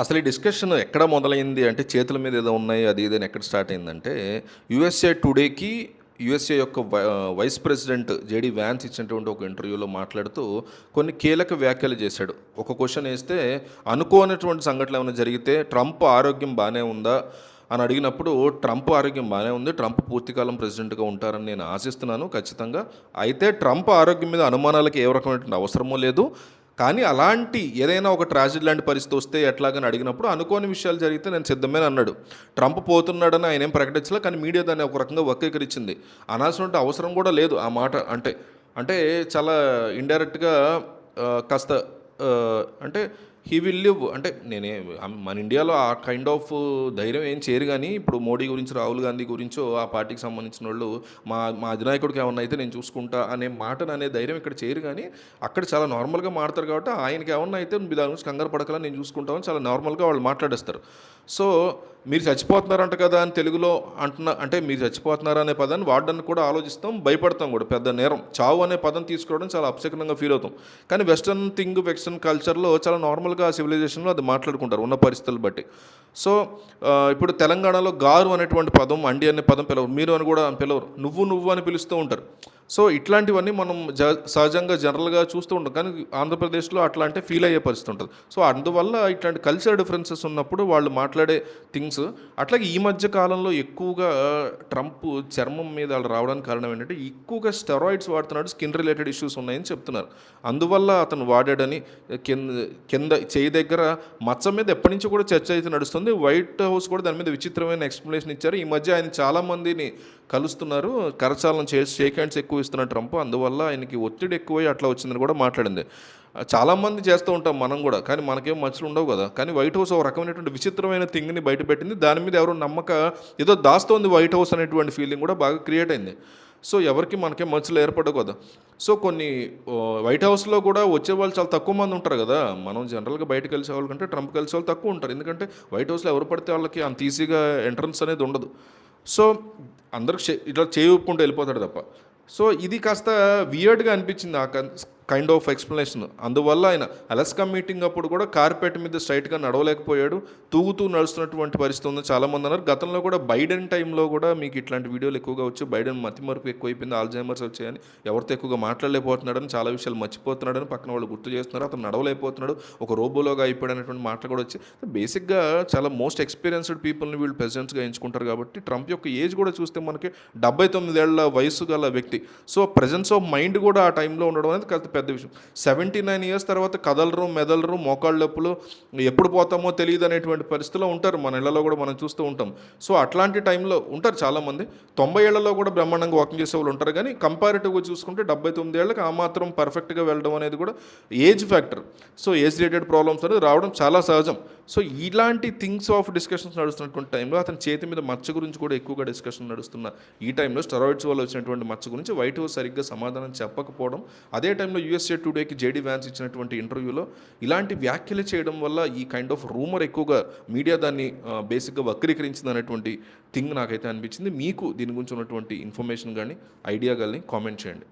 అసలు ఈ డిస్కషన్ ఎక్కడ మొదలైంది అంటే చేతుల మీద ఏదో ఉన్నాయి అది ఇది అని ఎక్కడ స్టార్ట్ అయిందంటే యుఎస్ఏ టుడేకి యుఎస్ఏ యొక్క వైస్ ప్రెసిడెంట్ జేడీ వ్యాన్స్ ఇచ్చినటువంటి ఒక ఇంటర్వ్యూలో మాట్లాడుతూ కొన్ని కీలక వ్యాఖ్యలు చేశాడు. ఒక క్వశ్చన్ వేస్తే అనుకోనటువంటి సంఘటనలు ఏమైనా జరిగితే ట్రంప్ ఆరోగ్యం బాగానే ఉందా అని అడిగినప్పుడు ట్రంప్ ఆరోగ్యం బాగానే ఉంది, ట్రంప్ పూర్తికాలం ప్రెసిడెంట్గా ఉంటారని నేను ఆశిస్తున్నాను ఖచ్చితంగా. అయితే ట్రంప్ ఆరోగ్యం మీద అనుమానాలకు ఏ రకమైనటువంటి అవసరమూ లేదు. కానీ అలాంటి ఏదైనా ఒక ట్రాజడీ లాంటి పరిస్థితి వస్తే ఎట్లాగని అడిగినప్పుడు అనుకోని విషయాలు జరిగితే నేను సిద్ధమే అన్నాడు. ట్రంప్ పోతున్నాడని ఆయన ఏం ప్రకటించలే, కానీ మీడియా దాన్ని ఒక రకంగా వక్రీకరించింది. అనాల్సినటువంటి అవసరం కూడా లేదు ఆ మాట. అంటే అంటే చాలా ఇండైరెక్ట్గా కాస్త అంటే హీ విల్ లివ్ అంటే నేనే మన ఇండియాలో ఆ కైండ్ ఆఫ్ ధైర్యం ఏం చేయరు. కానీ ఇప్పుడు మోడీ గురించి, రాహుల్ గాంధీ గురించో ఆ పార్టీకి సంబంధించిన వాళ్ళు మా అధినాయకుడికి ఏమన్నా అయితే నేను చూసుకుంటా అనే మాటను అనే ధైర్యం ఇక్కడ చేయరు. కానీ అక్కడ చాలా నార్మల్గా మాడతారు కాబట్టి ఆయనకి ఏమన్నా అయితే దాని గురించి కంగారు పడకలని నేను చూసుకుంటామని చాలా నార్మల్గా వాళ్ళు మాట్లాడేస్తారు. సో మీరు చచ్చిపోతున్నారంట కదా అని తెలుగులో అంటే మీరు చచ్చిపోతున్నారా అనే పదాన్ని వాడడానికి కూడా ఆలోచిస్తాం, భయపడతాం కూడా. పెద్ద నేరం చావు అనే పదం తీసుకోవడం చాలా అపశకనంగా ఫీల్ అవుతాం. కానీ వెస్టర్న్ కల్చర్లో చాలా నార్మల్గా సివిలైజేషన్లో అది మాట్లాడుకుంటారు ఉన్న పరిస్థితులు బట్టి. సో ఇప్పుడు తెలంగాణలో గారు అనేటువంటి పదం, అండి అనే పదం పిలవరు, మీరు అని కూడా పిలవరు, నువ్వు అని పిలుస్తూ ఉంటారు. సో ఇట్లాంటివన్నీ మనం సహజంగా జనరల్గా చూస్తూ ఉంటాం. కానీ ఆంధ్రప్రదేశ్లో అట్లా అంటే ఫీల్ అయ్యే పరిస్థితి ఉంటుంది. సో అందువల్ల ఇట్లాంటి కల్చర్ డిఫరెన్సెస్ ఉన్నప్పుడు వాళ్ళు మాట్లాడే థింగ్స్. అట్లాగే ఈ మధ్య కాలంలో ఎక్కువగా ట్రంప్ చర్మం మీద వాళ్ళు రావడానికి కారణం ఏంటంటే ఎక్కువగా స్టెరాయిడ్స్ వాడుతున్నాడు, స్కిన్ రిలేటెడ్ ఇష్యూస్ ఉన్నాయని చెప్తున్నారు. అందువల్ల అతను వాడాడని కింద చేయి దగ్గర మచ్చ మీద ఎప్పటి నుంచో కూడా చర్చ అయితే నడుస్తుంది. వైట్ హౌస్ కూడా దాని మీద విచిత్రమైన ఎక్స్ప్లెనేషన్ ఇచ్చారు. ఈ మధ్య ఆయన చాలామందిని కలుస్తున్నారు, కరచాలనం షేక్ హ్యాండ్స్ ఎక్కువ ఇస్తున్నారు ట్రంప్, అందువల్ల ఆయనకి ఒత్తిడి ఎక్కువై అట్లా వచ్చిందని కూడా మాట్లాడింది. చాలామంది చేస్తూ ఉంటాం మనం కూడా, కానీ మనకేం మచ్చలు ఉండవు కదా. కానీ వైట్ హౌస్ ఒక రకమైనటువంటి విచిత్రమైన థింగ్ని బయటపెట్టింది. దాని మీద ఎవరు నమ్మక ఏదో దాస్తోంది వైట్ హౌస్ అనేటువంటి ఫీలింగ్ కూడా బాగా క్రియేట్ అయింది. సో ఎవరికి మనకేం మచ్చలు ఏర్పడవు కదా. సో కొన్ని వైట్ హౌస్లో కూడా వచ్చే వాళ్ళు చాలా తక్కువ మంది ఉంటారు కదా. మనం జనరల్గా బయట కలిసే వాళ్ళ కంటే ట్రంప్ కలిసే వాళ్ళు తక్కువ ఉంటారు. ఎందుకంటే వైట్ హౌస్లో ఎవరు పడితే వాళ్ళకి అంత ఈజీగా ఎంట్రన్స్ అనేది ఉండదు. సో అందరికి ఇట్లా చేయి ఒప్పుకుంటూ వెళ్ళిపోతాడు తప్ప. సో ఇది కాస్త వియర్డ్గా అనిపించింది ఆ కైండ్ ఆఫ్ ఎక్స్ప్లెనేషన్. అందువల్ల ఆయన అలస్కా మీటింగ్ అప్పుడు కూడా కార్పెట్ మీద స్ట్రైట్గా నడవలేకపోయాడు, తూగుతూ నడుస్తున్నటువంటి పరిస్థితి ఉంది చాలామంది అన్నారు. గతంలో కూడా బైడెన్ టైంలో కూడా మీకు ఇట్లాంటి వీడియోలు ఎక్కువగా వచ్చి బైడెన్ మతిమరుపు ఎక్కువైపోయింది, ఆల్జైమర్స్ వచ్చాయని, ఎవరితో ఎక్కువగా మాట్లాడలేకపోతున్నాడని, చాలా విషయాలు మర్చిపోతున్నాడని పక్కన వాళ్ళు గుర్తు చేస్తున్నారు. అతను నడవలేకపోతున్నాడు, ఒక రోబోలోగా అయిపోయాడు అనేటువంటి మాటలు కూడా వచ్చి, బేసిక్గా చాలా మోస్ట్ ఎక్స్పీరియన్స్డ్ పీపుల్ని వీళ్ళు ప్రెసిడెంట్స్గా ఎంచుకుంటారు. కాబట్టి ట్రంప్ యొక్క ఏజ్ కూడా చూస్తే మనకి 79 ఏళ్ల వయసు గల వ్యక్తి. సో ప్రెజెన్స్ ఆఫ్ మైండ్ కూడా ఆ టైంలో ఉండడం అనేది కాస్త పెద్ద విషయం. 79 ఇయర్స్ తర్వాత కదలరు, మెదలరు, మోకాళ్ళ నొప్పులు, ఎప్పుడు పోతామో తెలియదు అనేటువంటి పరిస్థితిలో ఉంటారు. మన ఇళ్లలో కూడా మనం చూస్తూ ఉంటాం. సో అట్లాంటి టైంలో ఉంటారు చాలామంది. 90 ఏళ్లలో కూడా బ్రహ్మాండంగా వాకింగ్ చేసే వాళ్ళు ఉంటారు. కానీ కంపారిటివ్గా చూసుకుంటే 79 ఏళ్ళకి ఆ మాత్రం పర్ఫెక్ట్గా వెళ్ళడం అనేది కూడా age factor. So age related problems అనేది రావడం చాలా సహజం. సో ఇలాంటి థింగ్స్ ఆఫ్ డిస్కషన్స్ నడుస్తున్నటువంటి టైంలో అతని చేతి మీద మచ్చ గురించి కూడా ఎక్కువగా డిస్కషన్ నడుస్తున్న ఈ టైంలో స్టెరాయిడ్స్ వల్ల వచ్చినటువంటి మచ్చ గురించి వైట్ హౌస్ సరిగ్గా సమాధానం చెప్పకపోవడం, అదే టైంలో యుఎస్ఏ టుడేకి జేడీ వ్యాన్స్ ఇచ్చినటువంటి ఇంటర్వ్యూలో ఇలాంటి వ్యాఖ్యలు చేయడం వల్ల ఈ కైండ్ ఆఫ్ రూమర్ ఎక్కువగా మీడియా దాన్ని బేసిక్గా వక్రీకరించింది అనేటువంటి థింగ్ నాకైతే అనిపించింది. మీకు దీని గురించి ఉన్నటువంటి ఇన్ఫర్మేషన్ కానీ ఐడియా కానీ కామెంట్ చేయండి.